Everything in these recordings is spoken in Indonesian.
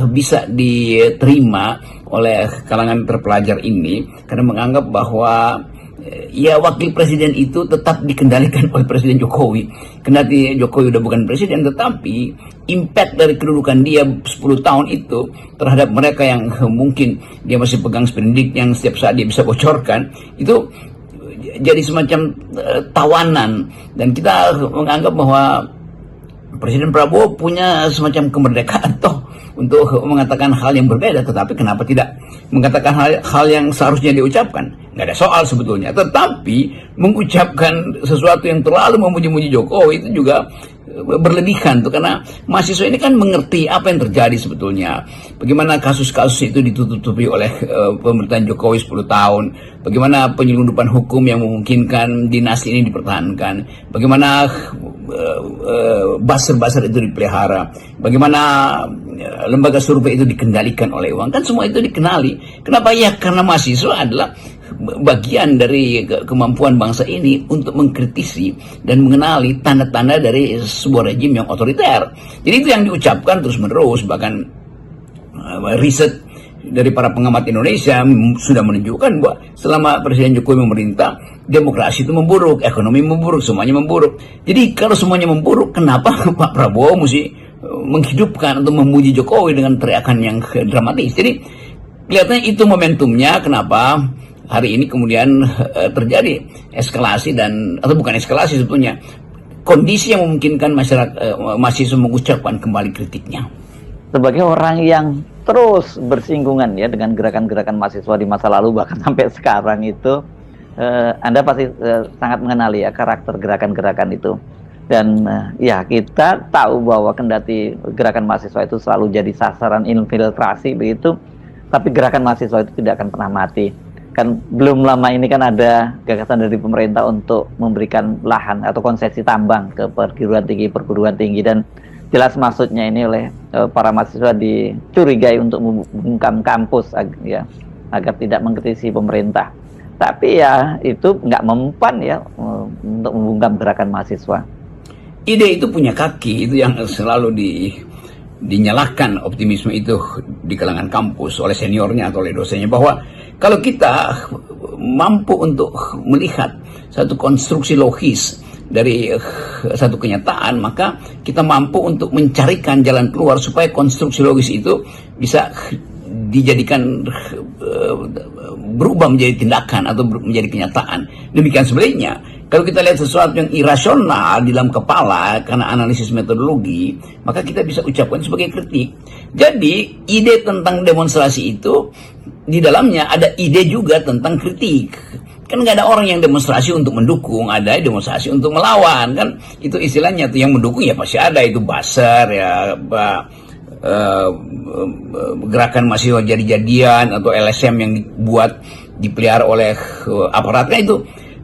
bisa diterima oleh kalangan terpelajar ini karena menganggap bahwa ya wakil presiden itu tetap dikendalikan oleh Presiden Jokowi. Kendati Jokowi udah bukan presiden, tetapi impact dari kedudukan dia 10 tahun itu terhadap mereka yang mungkin dia masih pegang sprindik yang setiap saat dia bisa bocorkan, itu jadi semacam tawanan. Dan kita menganggap bahwa Presiden Prabowo punya semacam kemerdekaan toh untuk mengatakan hal yang berbeda, tetapi kenapa tidak mengatakan hal yang seharusnya diucapkan? Nggak ada soal sebetulnya, tetapi mengucapkan sesuatu yang terlalu memuji-muji Jokowi itu juga berlebihan tuh, karena mahasiswa ini kan mengerti apa yang terjadi sebetulnya, bagaimana kasus-kasus itu ditutupi oleh pemerintahan Jokowi 10 tahun, bagaimana penyelundupan hukum yang memungkinkan dinasti ini dipertahankan, bagaimana buzzer-buzzer itu dipelihara, bagaimana lembaga survei itu dikendalikan oleh uang, kan semua itu dikenali. Kenapa? Ya karena mahasiswa adalah bagian dari kemampuan bangsa ini untuk mengkritisi dan mengenali tanda-tanda dari sebuah rejim yang otoriter. Jadi itu yang diucapkan terus-menerus, bahkan riset dari para pengamat Indonesia sudah menunjukkan bahwa selama Presiden Jokowi memerintah, demokrasi itu memburuk, ekonomi memburuk, semuanya memburuk. Jadi kalau semuanya memburuk, kenapa Pak Prabowo mesti menghidupkan atau memuji Jokowi dengan teriakan yang dramatis? Jadi kelihatannya itu momentumnya kenapa hari ini kemudian terjadi eskalasi, dan atau bukan eskalasi sebetulnya, kondisi yang memungkinkan masyarakat mahasiswa mengucapkan kembali kritiknya. Sebagai orang yang terus bersinggungan ya dengan gerakan-gerakan mahasiswa di masa lalu bahkan sampai sekarang itu, Anda pasti sangat mengenali ya karakter gerakan-gerakan itu. Dan ya kita tahu bahwa kendati gerakan mahasiswa itu selalu jadi sasaran infiltrasi begitu, tapi gerakan mahasiswa itu tidak akan pernah mati. Kan belum lama ini kan ada gagasan dari pemerintah untuk memberikan lahan atau konsesi tambang ke perguruan tinggi, dan jelas maksudnya ini oleh para mahasiswa dicurigai untuk membungkam kampus ya, agar tidak mengkritisi pemerintah. Tapi ya itu nggak mempan ya untuk membungkam gerakan mahasiswa. Ide itu punya kaki, itu yang selalu dinyalakan optimisme itu di kalangan kampus oleh seniornya atau oleh dosennya, bahwa kalau kita mampu untuk melihat satu konstruksi logis dari satu kenyataan, maka kita mampu untuk mencarikan jalan keluar supaya konstruksi logis itu bisa dijadikan berubah menjadi tindakan atau menjadi kenyataan. Demikian sebaliknya, kalau kita lihat sesuatu yang irasional di dalam kepala karena analisis metodologi, maka kita bisa ucapkan sebagai kritik. Jadi ide tentang demonstrasi itu di dalamnya ada ide juga tentang kritik. Kan nggak ada orang yang demonstrasi untuk mendukung, ada demonstrasi untuk melawan, kan itu istilahnya tuh. Yang mendukung ya pasti ada, itu buzzer ya, gerakan mahasiswa jadi-jadian atau LSM yang dibuat dipelihara oleh aparatnya, itu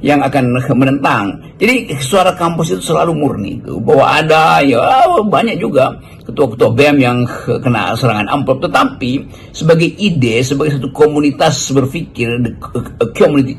yang akan menentang. Jadi suara kampus itu selalu murni itu, bahwa ada ya banyak juga ketua-ketua BEM yang kena serangan amplop, tetapi sebagai ide, sebagai satu komunitas berpikir, community